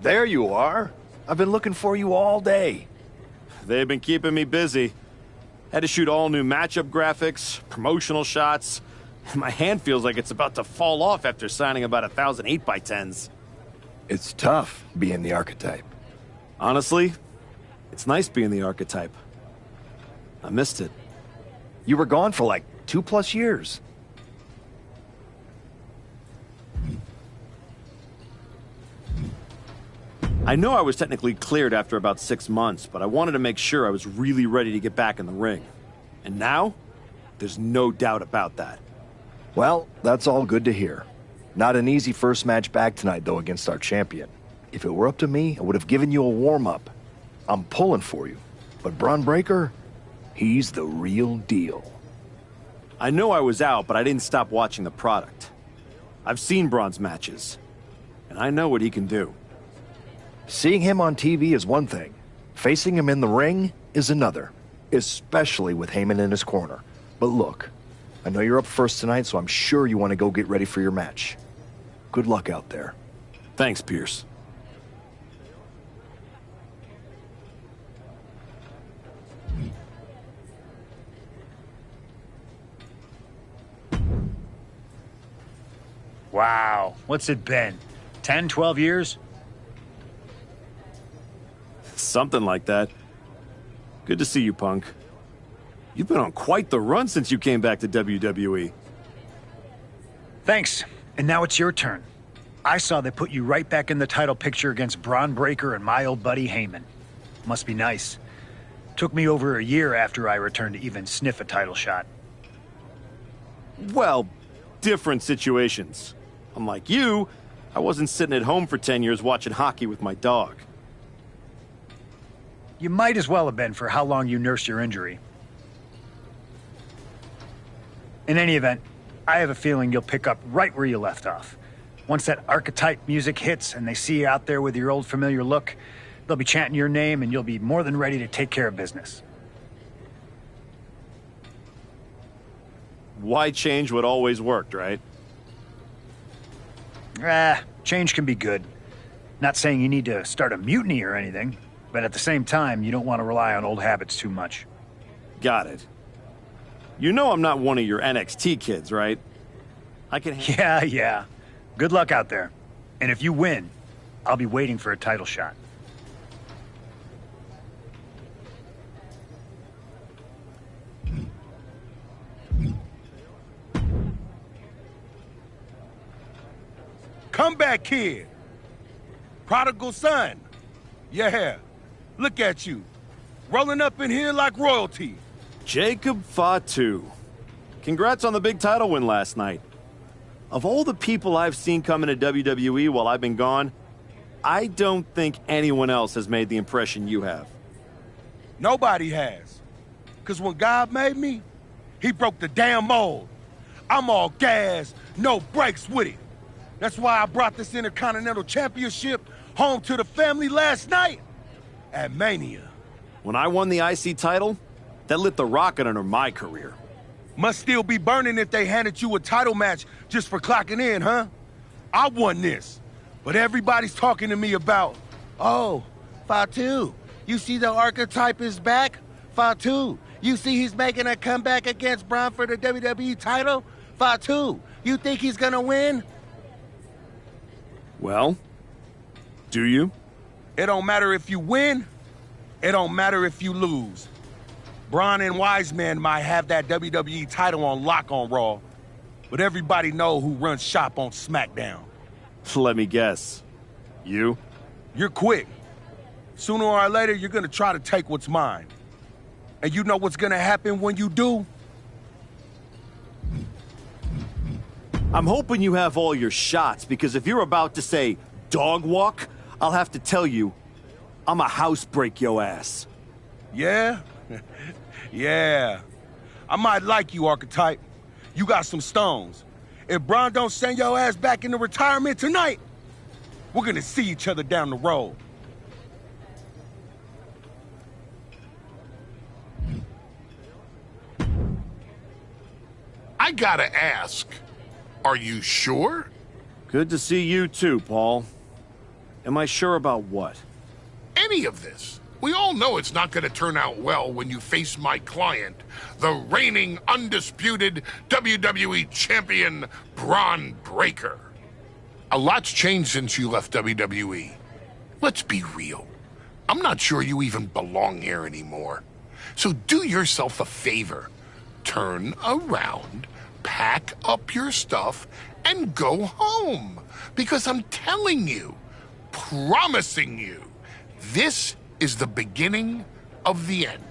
There you are. I've been looking for you all day. They've been keeping me busy. Had to shoot all new matchup graphics, promotional shots. My hand feels like it's about to fall off after signing about 1,000 8x10s. It's tough being the archetype. Honestly, it's nice being the archetype. I missed it. You were gone for like 2+ years. I know I was technically cleared after about 6 months, but I wanted to make sure I was really ready to get back in the ring. And now, there's no doubt about that. Well, that's all good to hear. Not an easy first match back tonight, though, against our champion. If it were up to me, I would have given you a warm-up. I'm pulling for you. But Braun Breaker, he's the real deal. I know I was out, but I didn't stop watching the product. I've seen Braun's matches, and I know what he can do. Seeing him on TV is one thing. Facing him in the ring is another. Especially with Heyman in his corner. But look, I know you're up first tonight, so I'm sure you want to go get ready for your match. Good luck out there. Thanks, Pierce. Wow, what's it been? 10, 12 years? Something like that. Good to see you, Punk. You've been on quite the run since you came back to WWE. Thanks, and now it's your turn. I saw they put you right back in the title picture against Braun Breaker and my old buddy Heyman. Must be nice. Took me over a year after I returned to even sniff a title shot. Well, different situations. Unlike you, I wasn't sitting at home for 10 years watching hockey with my dog. You might as well have been for how long you nursed your injury. In any event, I have a feeling you'll pick up right where you left off. Once that archetype music hits and they see you out there with your old familiar look, they'll be chanting your name and you'll be more than ready to take care of business. Why change what always worked, right? Change can be good. Not saying you need to start a mutiny or anything, but at the same time, you don't want to rely on old habits too much. Got it. You know I'm not one of your NXT kids, right? I can... Yeah. Good luck out there. And if you win, I'll be waiting for a title shot. Comeback kid. Prodigal son. Yeah. Look at you. Rolling up in here like royalty. Jacob Fatu. Congrats on the big title win last night. Of all the people I've seen come into WWE while I've been gone, I don't think anyone else has made the impression you have. Nobody has. Because when God made me, he broke the damn mold. I'm all gas, no brakes with it. That's why I brought this Intercontinental Championship home to the family last night at Mania. When I won the IC title, that lit the rocket under my career. Must still be burning if they handed you a title match just for clocking in, huh? I won this, but everybody's talking to me about, oh, Fatu, you see the archetype is back? Fatu, you see he's making a comeback against Braun for the WWE title? Fatu, you think he's gonna win? Well, do you? It don't matter if you win, it don't matter if you lose. Braun and Wiseman might have that WWE title on lock on Raw, but everybody know who runs shop on SmackDown. Let me guess. You? You're quick. Sooner or later, you're gonna try to take what's mine. And you know what's gonna happen when you do? I'm hoping you have all your shots, because if you're about to say dog walk, I'll have to tell you, I'm a house break your ass. Yeah? Yeah. I might like you, Archetype. You got some stones. If Braun don't send your ass back into retirement tonight, we're gonna see each other down the road. I gotta ask, are you sure? Good to see you too, Paul. Am I sure about what? Any of this. We all know it's not going to turn out well when you face my client, the reigning, undisputed WWE Champion, Braun Breaker. A lot's changed since you left WWE. Let's be real. I'm not sure you even belong here anymore. So do yourself a favor. Turn around, pack up your stuff, and go home. Because I'm telling you, promising you, this is the beginning of the end.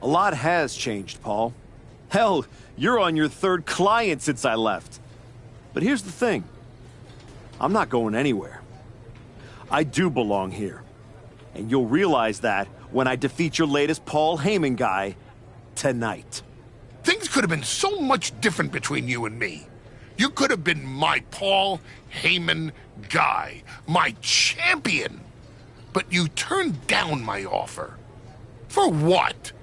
A lot has changed, Paul. Hell, you're on your third client since I left. But here's the thing. I'm not going anywhere. I do belong here. And you'll realize that when I defeat your latest Paul Heyman guy tonight. Things could have been so much different between you and me. You could have been my Paul Heyman guy, my champion. But you turned down my offer. For what?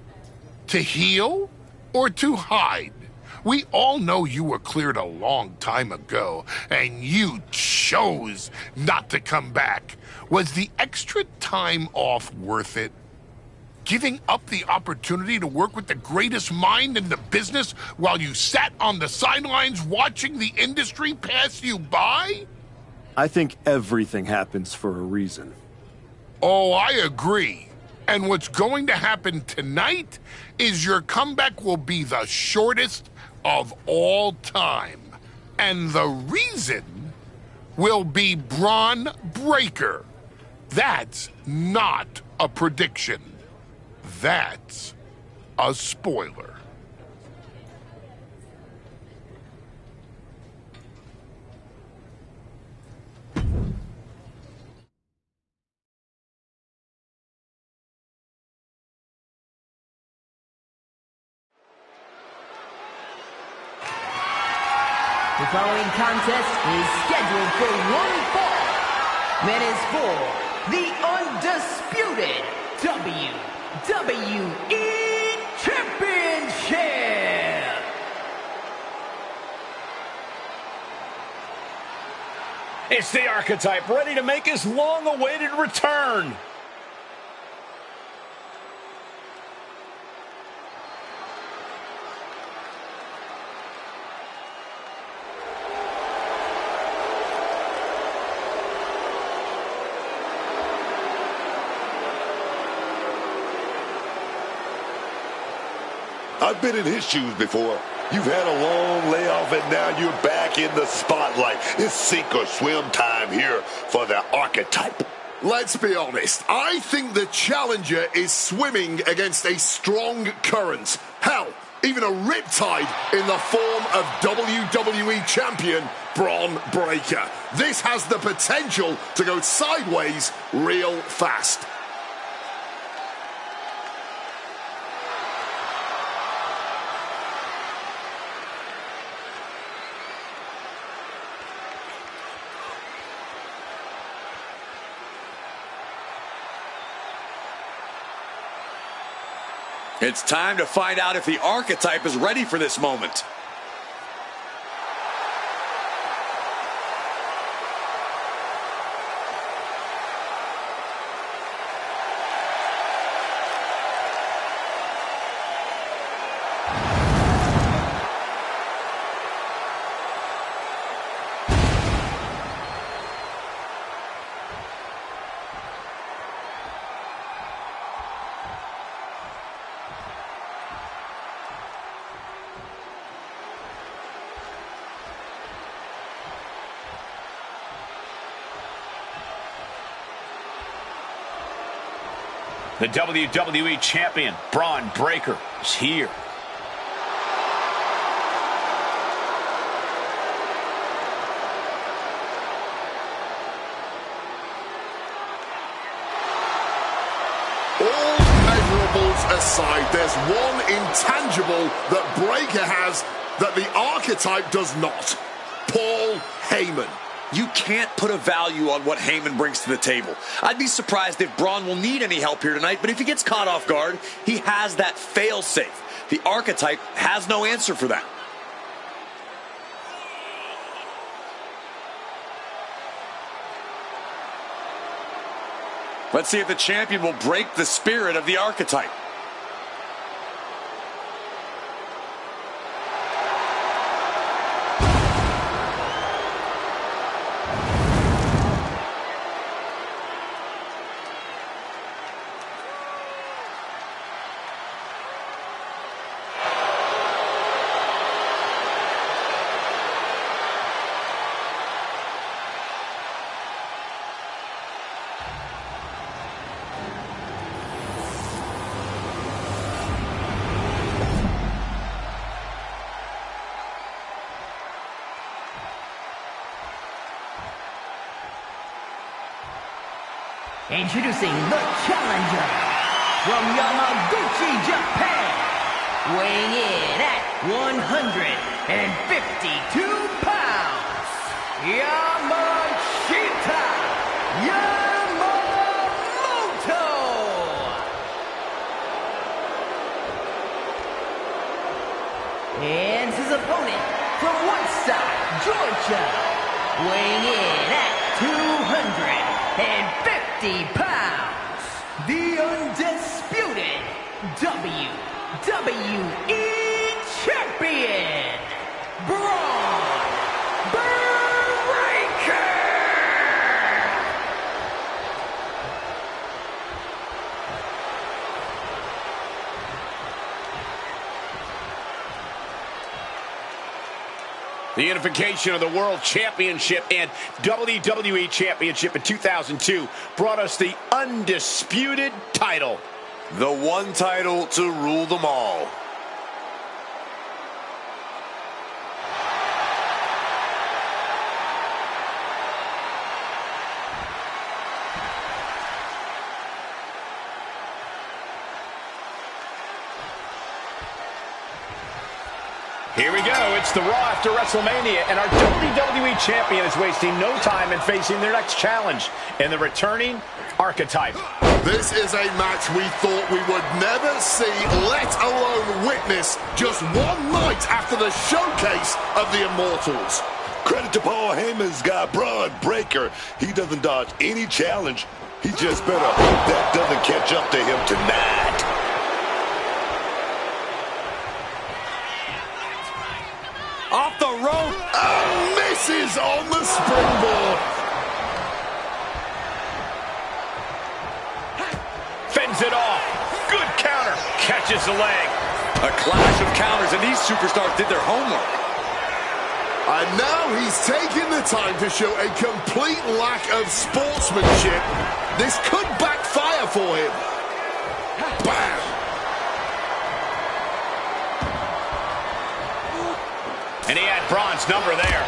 To heal or to hide? We all know you were cleared a long time ago, and you chose not to come back. Was the extra time off worth it? Giving up the opportunity to work with the greatest mind in the business while you sat on the sidelines watching the industry pass you by? I think everything happens for a reason. Oh, I agree. And what's going to happen tonight is your comeback will be the shortest of all time. And the reason will be Braun Breaker. That's not a prediction. That's a spoiler. The following contest is scheduled for one fall. That is for the undisputed WWE Championship. It's the Archetype, ready to make his long-awaited return. I've been in his shoes before. You've had a long layoff and now you're back in the spotlight. It's sink or swim time here for the Archetype. Let's be honest. I think the challenger is swimming against a strong current. Hell, even a riptide in the form of WWE Champion Braun Breaker. This has the potential to go sideways real fast. It's time to find out if the Archetype is ready for this moment. The WWE Champion, Braun Breaker, is here. All measurables aside, there's one intangible that Breaker has that the Archetype does not. Paul Heyman. You can't put a value on what Heyman brings to the table. I'd be surprised if Braun will need any help here tonight, but if he gets caught off guard, he has that fail-safe. The Archetype has no answer for that. Let's see if the champion will break the spirit of the archetype. Introducing the challenger from Yamaguchi, Japan, weighing in at 152 pounds, Yamashita Yamamoto. And his opponent from Woodstock, Georgia, weighing in at 250 pounds, the undisputed WWE Champion, Braun Breaker! The unification of the World Championship and WWE Championship in 2002 brought us the undisputed title. The one title to rule them all. Here we go. It's the Raw after WrestleMania, and our WWE Champion is wasting no time in facing their next challenge in the returning Archetype. This is a match we thought we would never see, let alone witness, just one night after the showcase of the Immortals. Credit to Paul Heyman's guy, Braun Breaker. He doesn't dodge any challenge. He just better hope that doesn't catch up to him tonight. Off the rope. Misses on the springboard. Fends it off. Good counter. Catches the leg. A clash of counters, and these superstars did their homework. And now he's taking the time to show a complete lack of sportsmanship. This could backfire for him. Bam! And he had Braun's number there.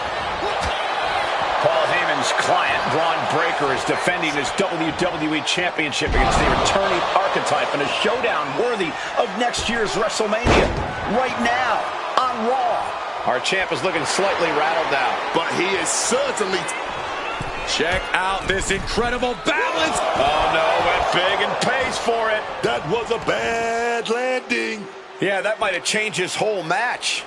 Paul Heyman's client, Braun Breaker, is defending his WWE Championship against the returning Archetype in a showdown worthy of next year's WrestleMania. Right now, on Raw. Our champ is looking slightly rattled now. But he is certainly... Check out this incredible balance. Oh, no, went big and pays for it. That was a bad landing. Yeah, that might have changed his whole match.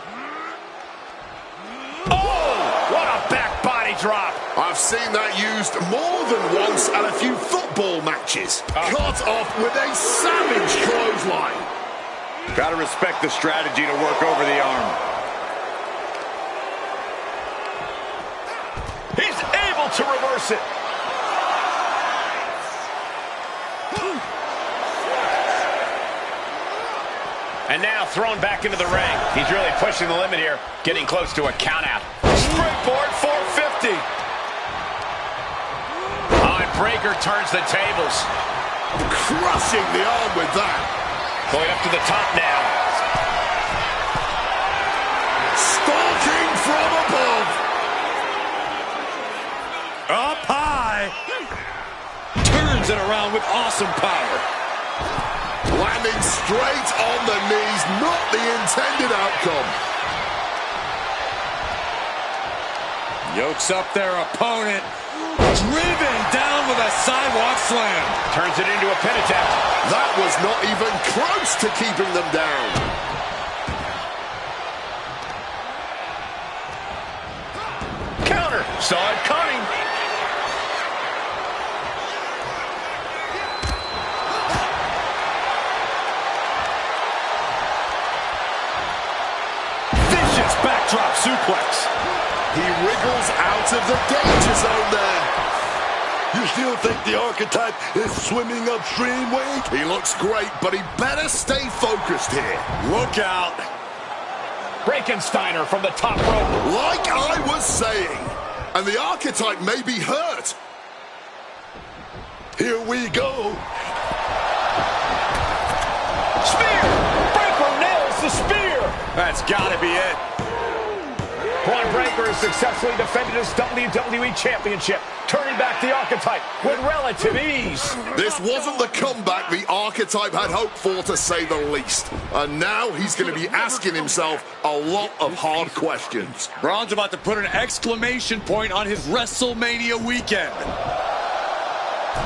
Oh, what a back body drop. I've seen that used more than once at a few football matches. Cut off with a savage clothesline. Gotta respect the strategy to work over the arm. He's able to reverse it. And now thrown back into the ring. He's really pushing the limit here, getting close to a countout. Springboard 450. Oh, and Breaker turns the tables. Crushing the arm with that. Going up to the top now. Stalking from above. Up high. Turns it around with awesome power. Landing straight on the knees, not the intended outcome. Yokes up their opponent. Driven down with a sidewalk slam. Turns it into a pin attempt. That was not even close to keeping them down. Counter. Saw it coming. backdrop suplex. He wriggles out of the danger zone there. You still think the Archetype is swimming upstream, Wade? He looks great, but he better stay focused here. Look out. Frankensteiner from the top rope. Like I was saying, and the Archetype may be hurt. Here we go. Spear! Breaker nails the spear! That's gotta be it. Braun Breaker has successfully defended his WWE Championship, turning back the Archetype with relative ease. This wasn't the comeback the Archetype had hoped for, to say the least. And now he's going to be asking himself a lot of hard questions. Braun's about to put an exclamation point on his WrestleMania weekend.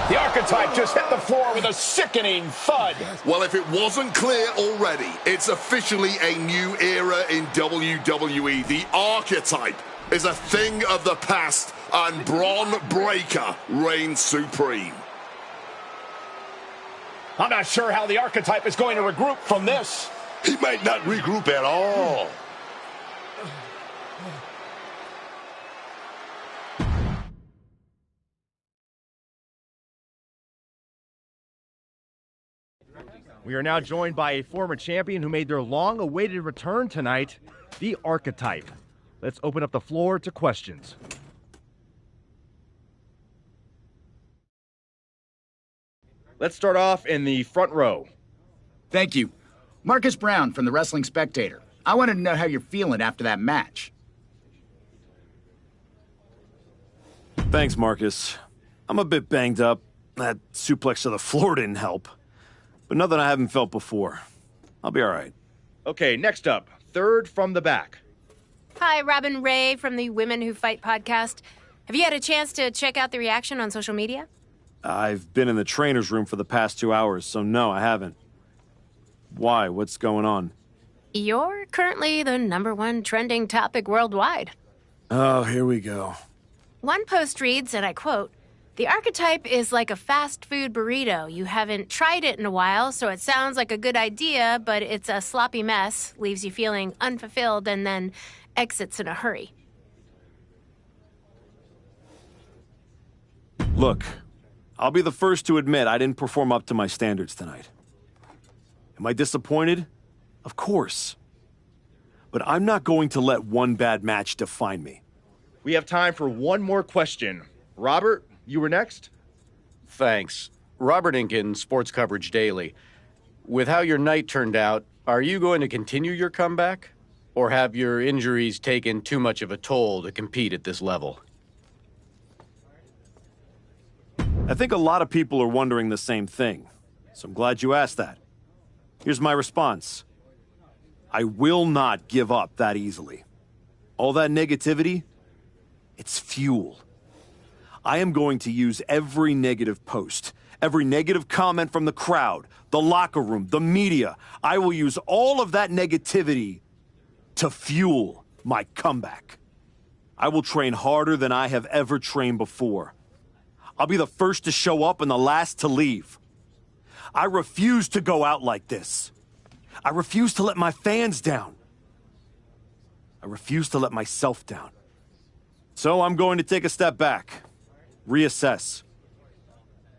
The Archetype just hit the floor with a sickening thud. Well, if it wasn't clear already, it's officially a new era in WWE. The Archetype is a thing of the past, and Braun Breaker reigns supreme. I'm not sure how the Archetype is going to regroup from this. He might not regroup at all. We are now joined by a former champion who made their long-awaited return tonight, the Archetype. Let's open up the floor to questions. Let's start off in the front row. Thank you. Marcus Brown from the Wrestling Spectator. I wanted to know how you're feeling after that match. Thanks, Marcus. I'm a bit banged up. That suplex to the floor didn't help. But nothing I haven't felt before. I'll be all right. Okay, next up, third from the back. Hi, Robin Ray from the Women Who Fight podcast. Have you had a chance to check out the reaction on social media? I've been in the trainer's room for the past 2 hours, so no, I haven't. Why? What's going on? You're currently the #1 trending topic worldwide. Oh, here we go. One post reads, and I quote, "The Archetype is like a fast food burrito. You haven't tried it in a while, so it sounds like a good idea, but it's a sloppy mess, leaves you feeling unfulfilled, and then exits in a hurry." Look, I'll be the first to admit I didn't perform up to my standards tonight. Am I disappointed? Of course. But I'm not going to let one bad match define me. We have time for one more question. Robert, you were next? Thanks. Robert Inkin, Sports Coverage Daily. With how your night turned out, are you going to continue your comeback? Or have your injuries taken too much of a toll to compete at this level? I think a lot of people are wondering the same thing, so I'm glad you asked that. Here's my response. I will not give up that easily. All that negativity, it's fuel. I am going to use every negative post, every negative comment from the crowd, the locker room, the media. I will use all of that negativity to fuel my comeback. I will train harder than I have ever trained before. I'll be the first to show up and the last to leave. I refuse to go out like this. I refuse to let my fans down. I refuse to let myself down. So I'm going to take a step back, reassess.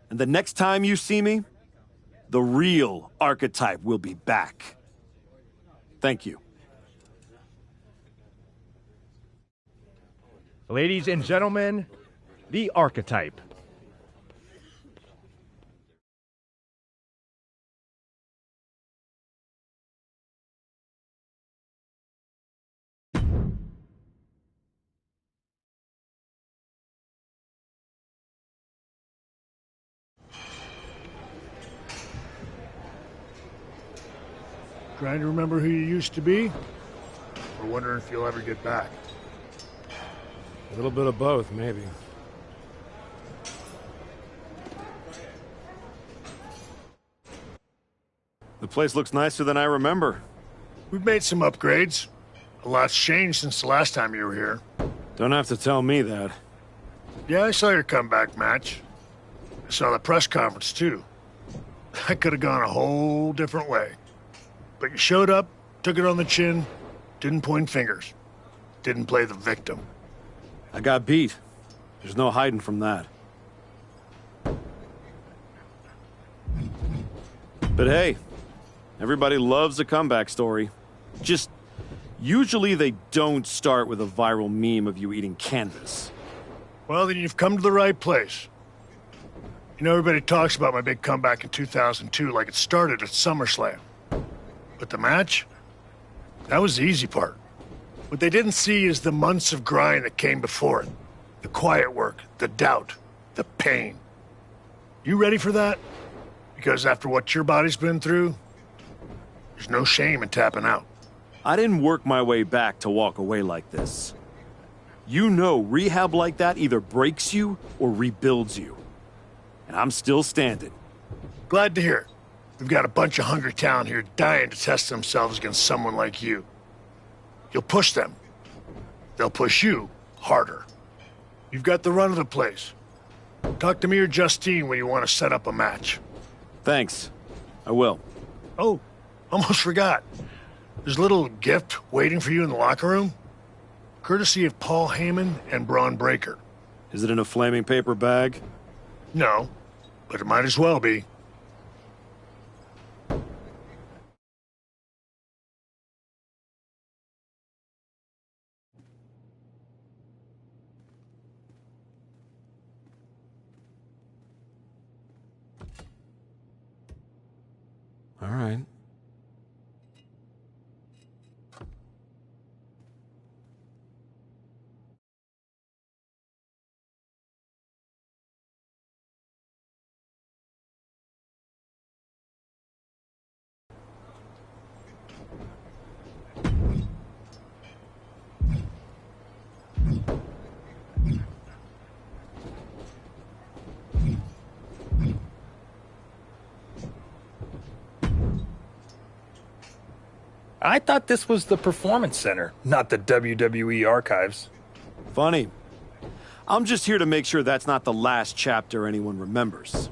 And the next time you see me, the real Archetype will be back. Thank you. Ladies and gentlemen, the Archetype. Trying to remember who you used to be? Or wondering if you'll ever get back? A little bit of both, maybe. The place looks nicer than I remember. We've made some upgrades. A lot's changed since the last time you were here. Don't have to tell me that. Yeah, I saw your comeback match. I saw the press conference, too. That could have gone a whole different way. But you showed up, took it on the chin, didn't point fingers. didn't play the victim. I got beat. There's no hiding from that. But hey, everybody loves a comeback story. Just, usually they don't start with a viral meme of you eating canvas. Well, then you've come to the right place. You know, everybody talks about my big comeback in 2002 like it started at SummerSlam. But the match? That was the easy part. What they didn't see is the months of grind that came before it. The quiet work, the doubt, the pain. You ready for that? Because after what your body's been through, there's no shame in tapping out. I didn't work my way back to walk away like this. You know, rehab like that either breaks you or rebuilds you. And I'm still standing. Glad to hear it. We've got a bunch of hungry talent here dying to test themselves against someone like you. You'll push them. They'll push you harder. You've got the run of the place. Talk to me or Justine when you want to set up a match. Thanks. I will. Oh, almost forgot. There's a little gift waiting for you in the locker room. Courtesy of Paul Heyman and Braun Breaker. Is it in a flaming paper bag? No, but it might as well be. All right. I thought this was the Performance Center, not the WWE Archives. Funny. I'm just here to make sure that's not the last chapter anyone remembers.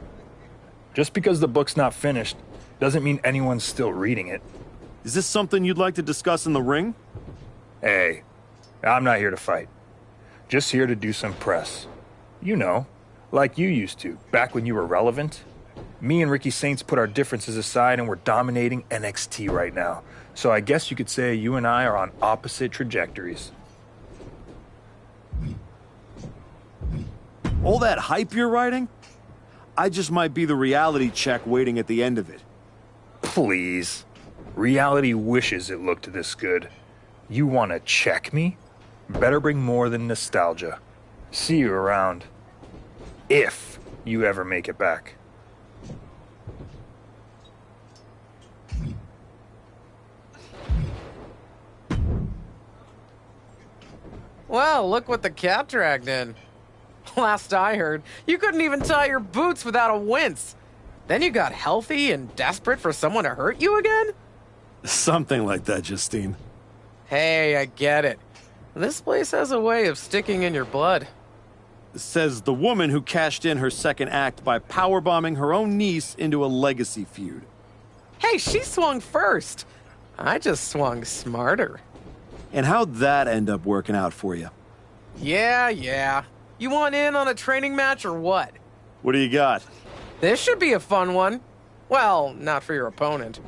Just because the book's not finished doesn't mean anyone's still reading it. Is this something you'd like to discuss in the ring? Hey, I'm not here to fight. Just here to do some press. You know, like you used to, back when you were relevant. Me and Ricky Saints put our differences aside and we're dominating NXT right now. So I guess you could say you and I are on opposite trajectories. All that hype you're writing? I just might be the reality check waiting at the end of it. Please. Reality wishes it looked this good. You want to check me? Better bring more than nostalgia. See you around. If you ever make it back. Well, look what the cat dragged in. Last I heard, you couldn't even tie your boots without a wince. Then you got healthy and desperate for someone to hurt you again? Something like that, Justine. Hey, I get it. This place has a way of sticking in your blood. Says the woman who cashed in her second act by powerbombing her own niece into a legacy feud. Hey, she swung first. I just swung smarter. And how'd that end up working out for you? Yeah. You want in on a training match or what? What do you got? This should be a fun one. Well, not for your opponent.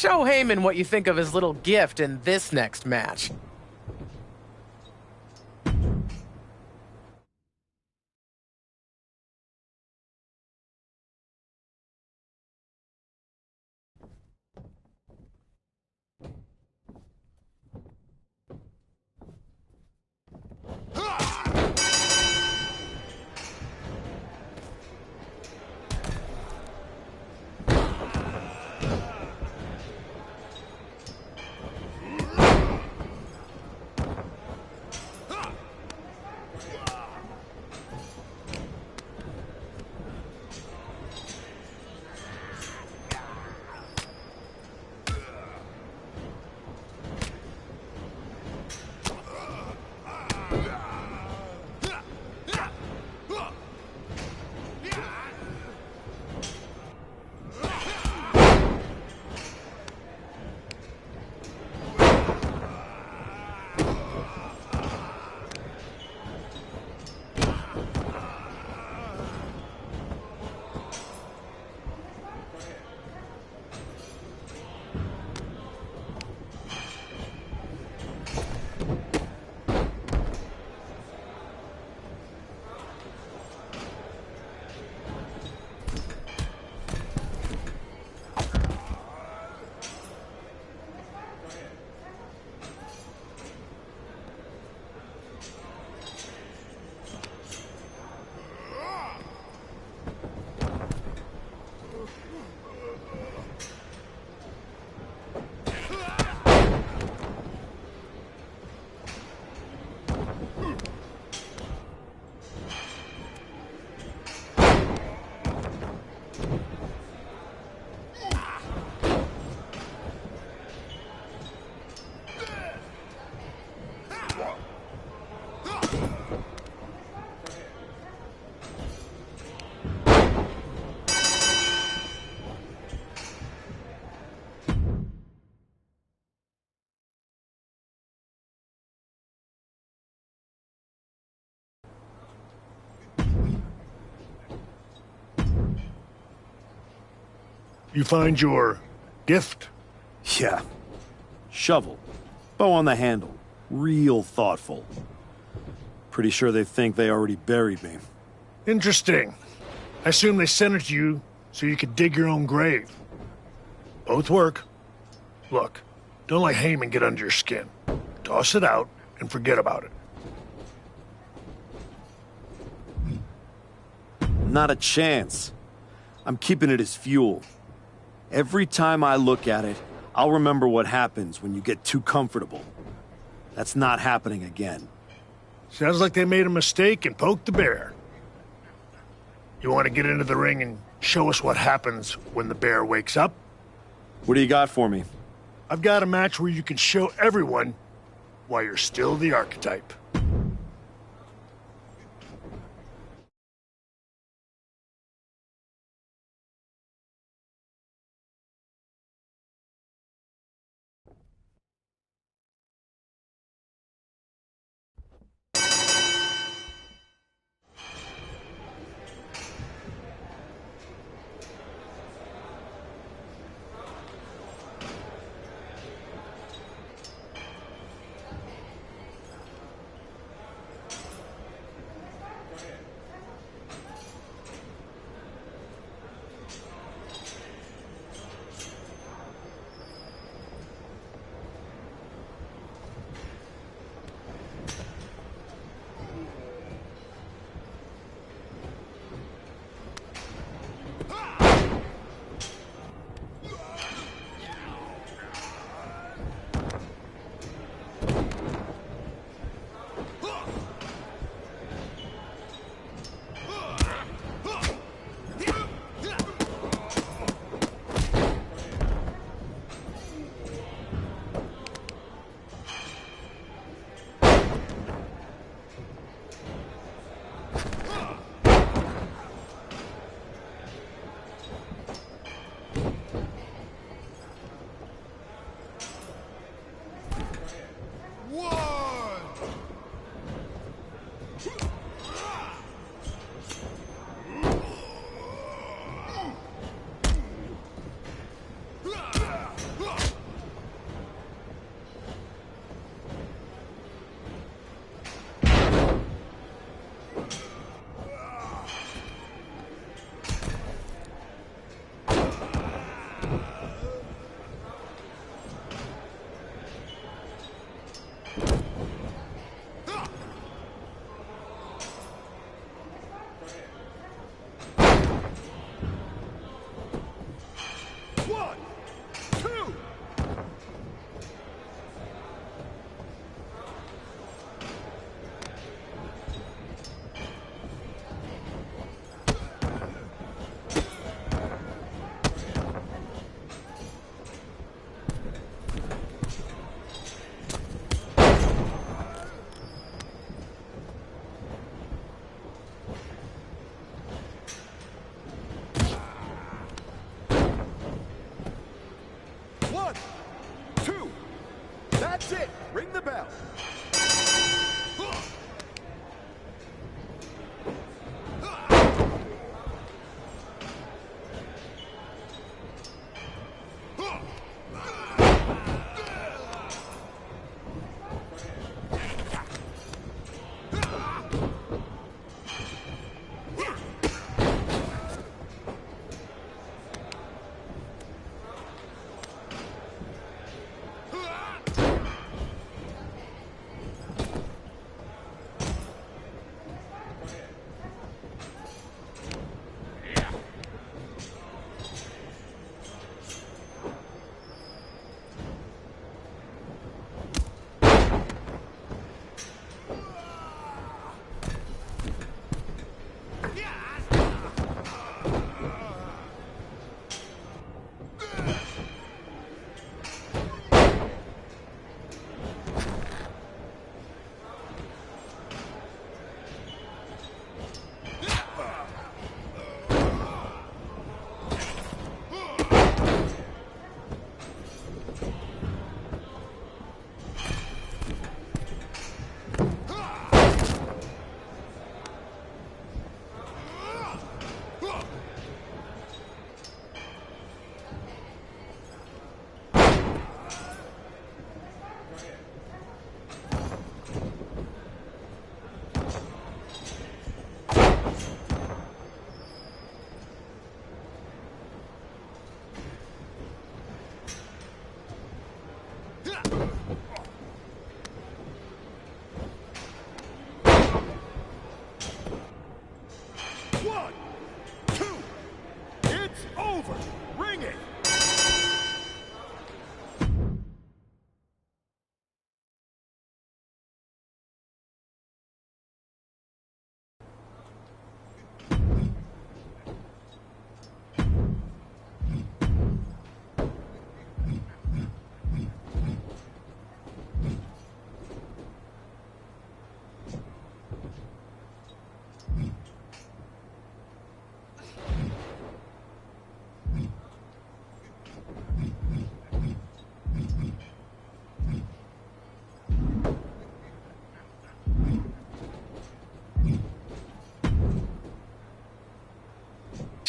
Show Heyman what you think of his little gift in this next match. You find your gift? Yeah. Shovel. Bow on the handle. Real thoughtful. Pretty sure they think they already buried me. Interesting. I assume they sent it to you so you could dig your own grave. Both work. Look, don't let Heyman get under your skin. Toss it out and forget about it. Not a chance. I'm keeping it as fuel. Every time I look at it, I'll remember what happens when you get too comfortable. That's not happening again. Sounds like they made a mistake and poked the bear. You want to get into the ring and show us what happens when the bear wakes up? What do you got for me? I've got a match where you can show everyone why you're still the archetype.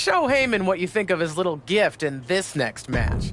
Show Heyman what you think of his little gift in this next match.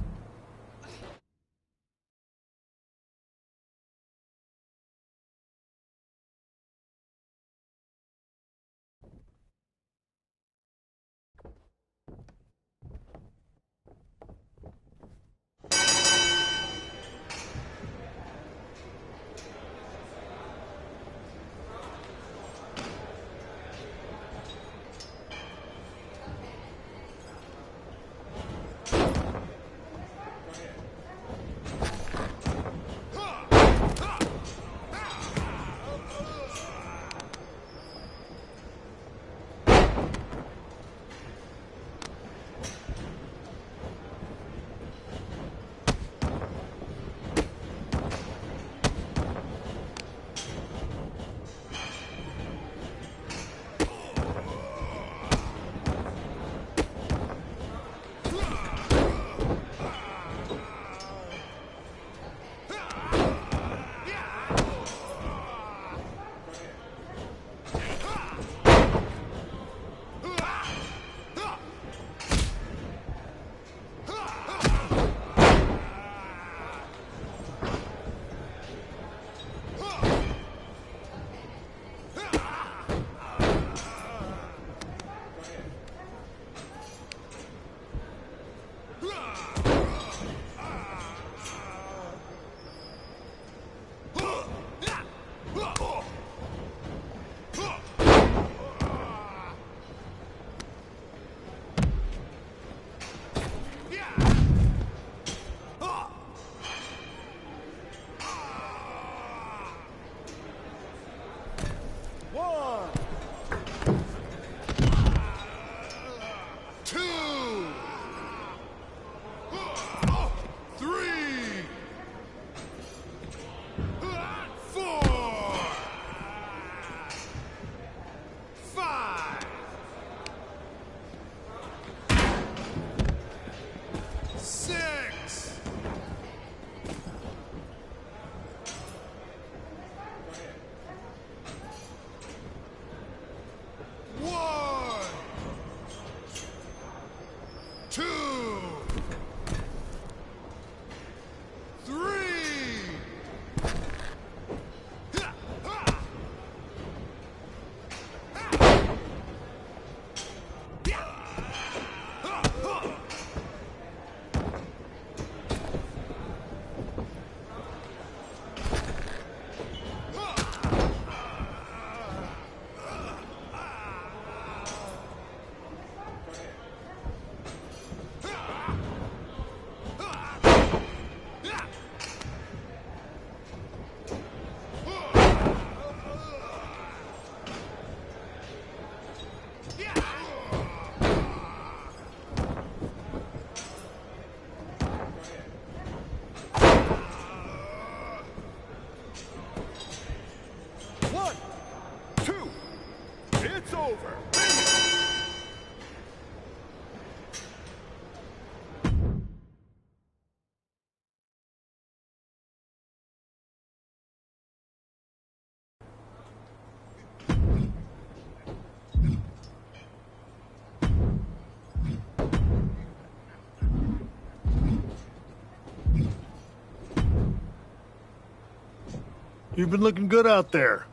You've been looking good out there.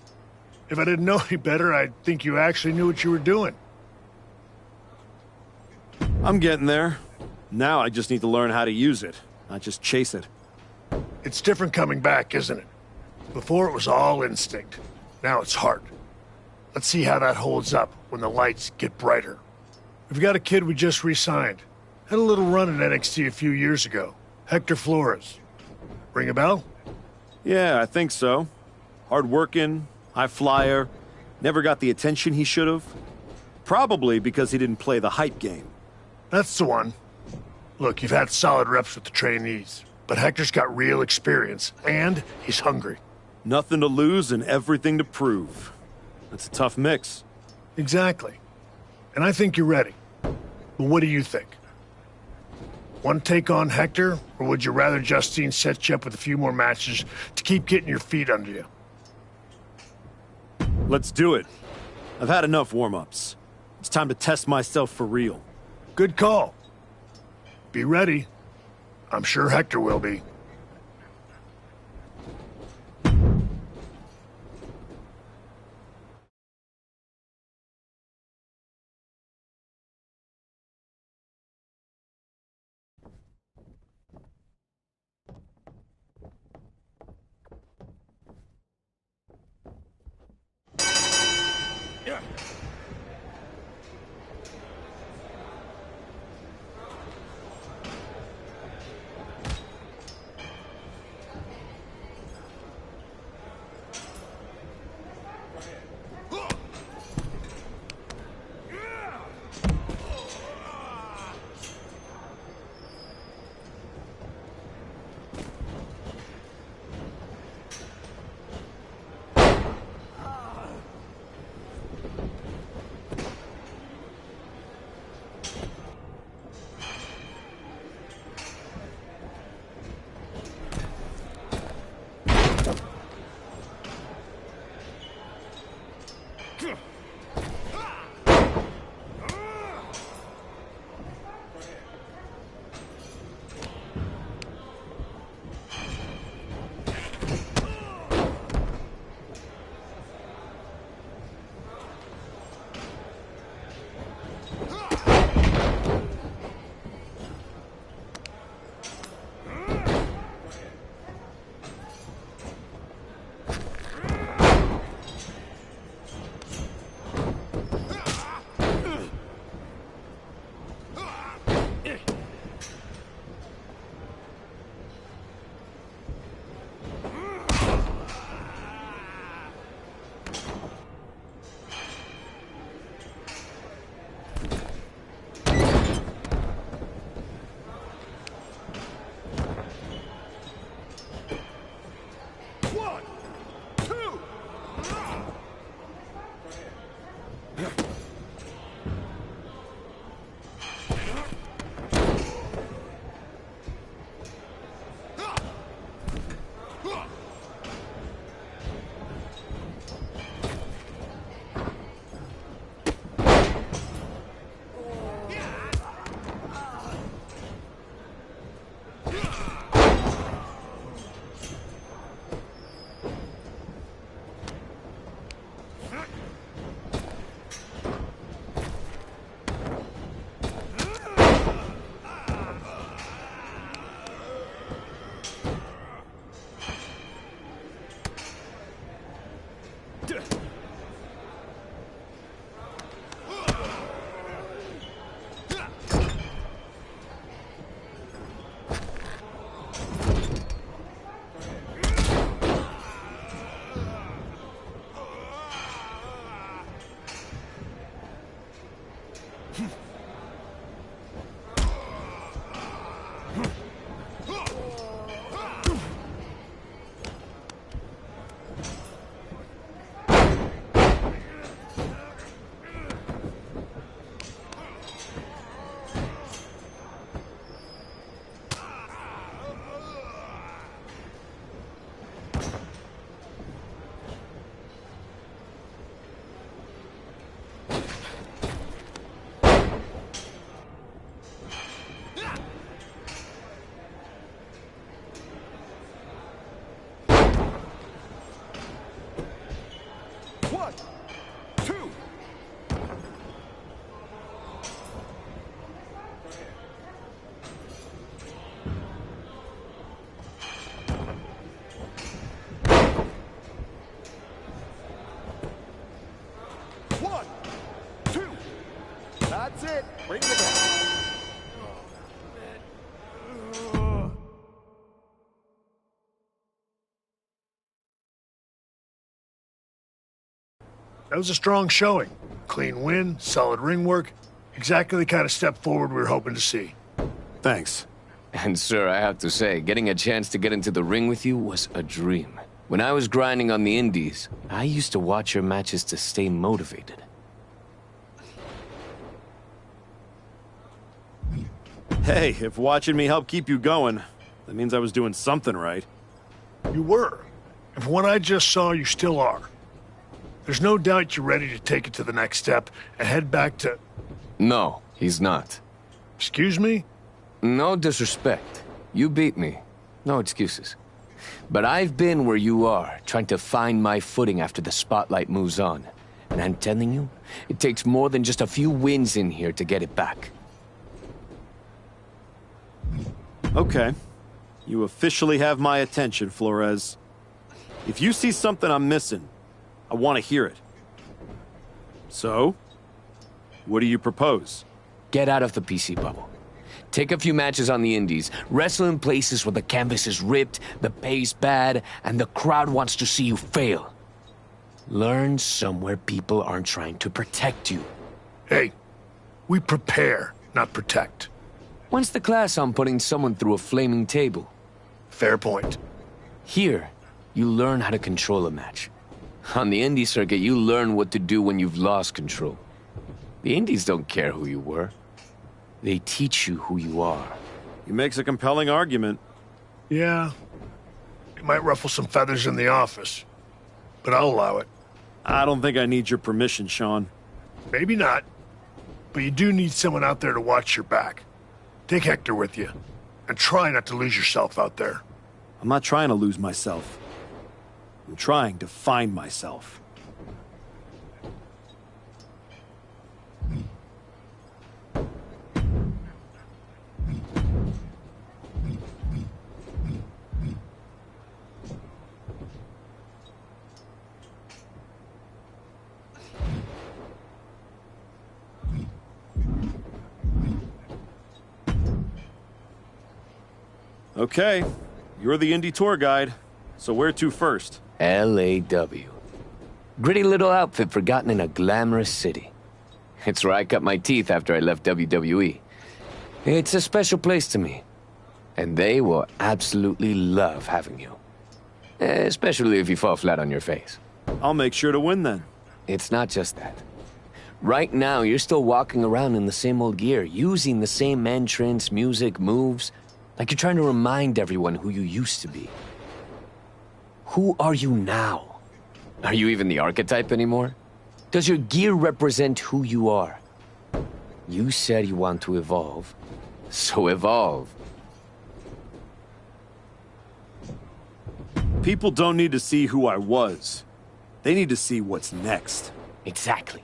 If I didn't know any better, I'd think you actually knew what you were doing. I'm getting there. Now I just need to learn how to use it, not just chase it. It's different coming back, isn't it? Before it was all instinct. Now it's heart. Let's see how that holds up when the lights get brighter. We've got a kid we just re-signed. Had a little run in NXT a few years ago. Hector Flores. Ring a bell? Yeah, I think so. Hard-working, high flyer, never got the attention he should have. Probably because he didn't play the hype game. That's the one. Look, you've had solid reps with the trainees, but Hector's got real experience, and he's hungry. Nothing to lose and everything to prove. That's a tough mix. Exactly. And I think you're ready. But what do you think? Want to take on Hector, or would you rather Justine set you up with a few more matches to keep getting your feet under you? Let's do it. I've had enough warm-ups. It's time to test myself for real. Good call. Be ready. I'm sure Hector will be. That's it. Bring it down. That was a strong showing. Clean win, solid ring work. Exactly the kind of step forward we were hoping to see. Thanks. And sir, I have to say, getting a chance to get into the ring with you was a dream. When I was grinding on the indies, I used to watch your matches to stay motivated. Hey, if watching me helped keep you going, that means I was doing something right. You were. And from what I just saw, you still are. There's no doubt you're ready to take it to the next step and head back to... No, he's not. Excuse me? No disrespect. You beat me. No excuses. But I've been where you are, trying to find my footing after the spotlight moves on. And I'm telling you, it takes more than just a few wins in here to get it back. Okay. You officially have my attention, Flores. If you see something I'm missing, I want to hear it. So, what do you propose? Get out of the PC bubble. Take a few matches on the indies. Wrestle in places where the canvas is ripped, the pay's bad, and the crowd wants to see you fail. Learn somewhere people aren't trying to protect you. Hey, we prepare, not protect. When's the class on putting someone through a flaming table? Fair point. Here, you learn how to control a match. On the indie circuit, you learn what to do when you've lost control. The indies don't care who you were. They teach you who you are. He makes a compelling argument. Yeah. It might ruffle some feathers in the office, but I'll allow it. I don't think I need your permission, Sean. Maybe not, but you do need someone out there to watch your back. Take Hector with you, and try not to lose yourself out there. I'm not trying to lose myself. I'm trying to find myself. Okay, you're the indie tour guide, so where to first? LAW. Gritty little outfit forgotten in a glamorous city. It's where I cut my teeth after I left WWE. It's a special place to me. And they will absolutely love having you. Especially if you fall flat on your face. I'll make sure to win then. It's not just that. Right now, you're still walking around in the same old gear, using the same entrance, music, moves, like you're trying to remind everyone who you used to be. Who are you now? Are you even the archetype anymore? Does your gear represent who you are? You said you want to evolve, so evolve. People don't need to see who I was. They need to see what's next. Exactly.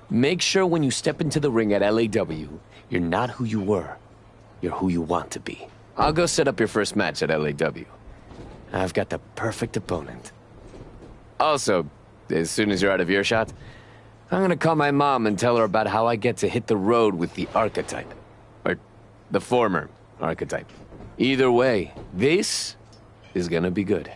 Make sure when you step into the ring at LAW, you're not who you were. You're who you want to be. I'll go set up your first match at LAW. I've got the perfect opponent. Also, as soon as you're out of earshot, I'm gonna call my mom and tell her about how I get to hit the road with the archetype. Or the former archetype. Either way, this is gonna be good.